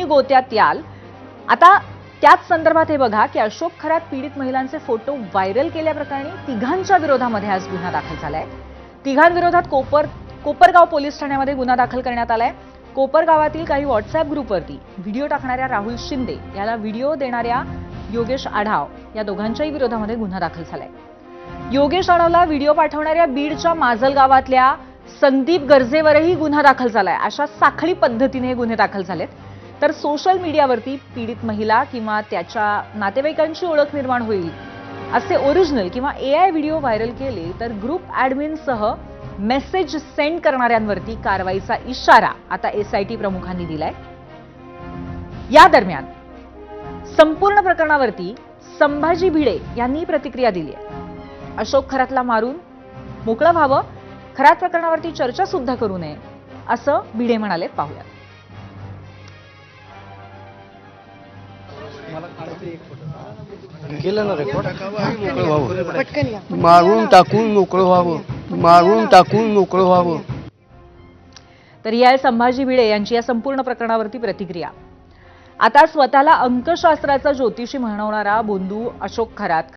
गोत्यात याल. आता त्याच संदर्भात हे बघा की अशोक खरात पीडित महिलांचे फोटो व्हायरल केल्याप्रकरणी तिघांच्या विरोधामध्ये आज गुन्हा दाखल झालाय. तिघांविरोधात कोपरगाव पोलीस ठाण्यामध्ये गुन्हा दाखल करण्यात आलाय. कोपरगावातील काही व्हॉट्सअप ग्रुपवरती व्हिडिओ टाकणाऱ्या राहुल शिंदे याला व्हिडिओ देणाऱ्या योगेश आढाव या दोघांच्याही विरोधामध्ये गुन्हा दाखल झालाय. योगेश आढावला व्हिडिओ पाठवणाऱ्या बीडच्या माजल गावातल्या संदीप गरजेवरही गुन्हा दाखल झालाय. अशा साखळी पद्धतीने गुन्हे दाखल झालेत. तर सोशल मीडियावरती पीडित महिला किंवा त्याच्या नातेवाईकांची ओळख निर्माण होईल असे ओरिजिनल किंवा AI व्हिडिओ व्हायरल केले तर ग्रुप ॲडमिनसह मेसेज सेंड करणाऱ्यांवरती कारवाईचा इशारा आता SIT प्रमुखांनी दिलाय. या दरम्यान संपूर्ण प्रकरणावरती संभाजी भिडे यांनी प्रतिक्रिया दिली आहे. अशोक खरातला मारून मोकळं व्हावं, खरात प्रकरणावरती चर्चा सुद्धा करू नये असं भिडे म्हणाले. पाहूया. केलं ना रेकॉर्ड. मोकळं व्हावं, मारून टाकून मोकळं व्हावं, मारून टाकून मोकळं व्हावं. तर ही आहे संभाजी भिडे यांची या संपूर्ण प्रकरणावरती प्रतिक्रिया. आता स्वतःला अंकशास्त्राचा ज्योतिषी म्हणवणारा बोंधू अशोक खरात